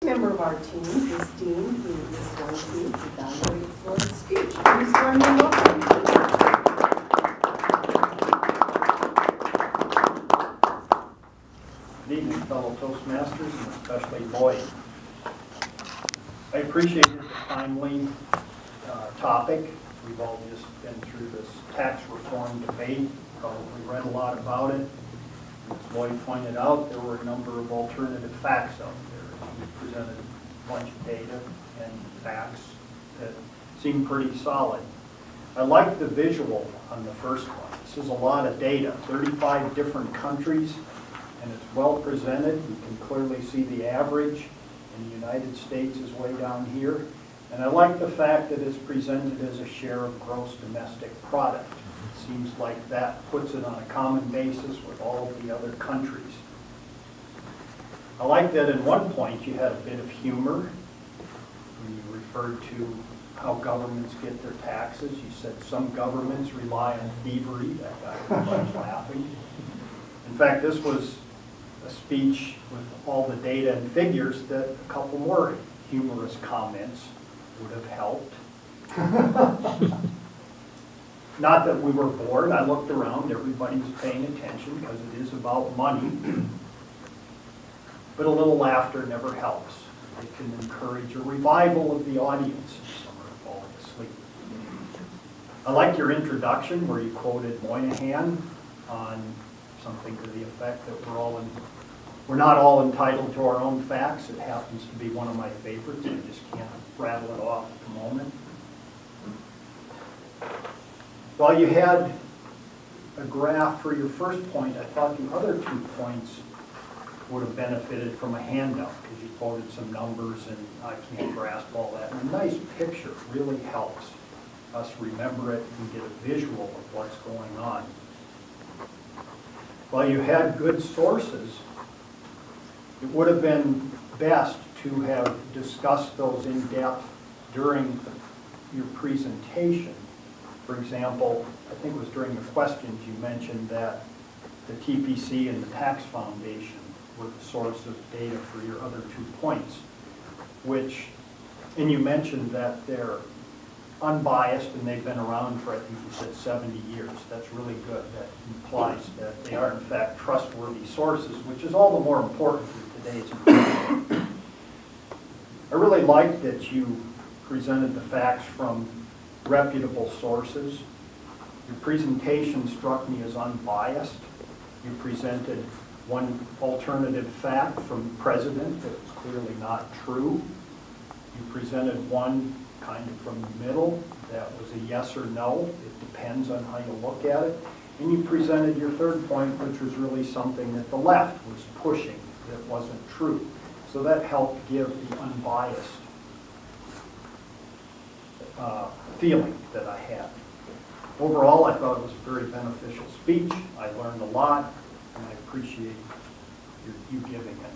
Member of our team is Dean, who is going to evaluate Floyd's speech. Please join me in welcoming Dean. Good evening, fellow Toastmasters, and especially Lloyd. I appreciate the timely topic. We've all just been through this tax reform debate, probably read a lot about it. As Lloyd pointed out, there were a number of alternative facts out there. He presented a bunch of data and facts that seemed pretty solid. I like the visual on the first one. This is a lot of data, 35 different countries, and it's well presented. You can clearly see the average, and the United States is way down here. And I like the fact that it's presented as a share of gross domestic product. It seems like that puts it on a common basis with all of the other countries. I like that in one point you had a bit of humor when you referred to how governments get their taxes. You said some governments rely on thievery. That got everybody laughing. In fact, this was a speech with all the data and figures that a couple more humorous comments would have helped. Not that we were bored. I looked around. Everybody was paying attention because it is about money. But a little laughter never helps. It can encourage a revival of the audience if some are falling asleep. I like your introduction where you quoted Moynihan on something to the effect that we're not all entitled to our own facts. It happens to be one of my favorites. I just can't rattle it off at the moment. While you had a graph for your first point, I thought the other 2 points would have benefited from a handout because you quoted some numbers and I can't grasp all that. And a nice picture really helps us remember it and get a visual of what's going on. While you had good sources, it would have been best to have discussed those in depth during your presentation. For example, I think it was during the questions you mentioned that the TPC and the Tax Foundation were the source of data for your other 2 points, and you mentioned that they're unbiased and they've been around for, I think you said 70 years. That's really good. That implies that they are in fact trustworthy sources, which is all the more important for today's debate. I really like that you presented the facts from reputable sources. Your presentation struck me as unbiased. You presented one alternative fact from the president that was clearly not true. You presented one kind of from the middle that was a yes or no. It depends on how you look at it. And you presented your third point, which was really something that the left was pushing that wasn't true. So that helped give the unbiased feeling that I had. Overall, I thought it was a very beneficial speech. I learned a lot, and I appreciate you giving it.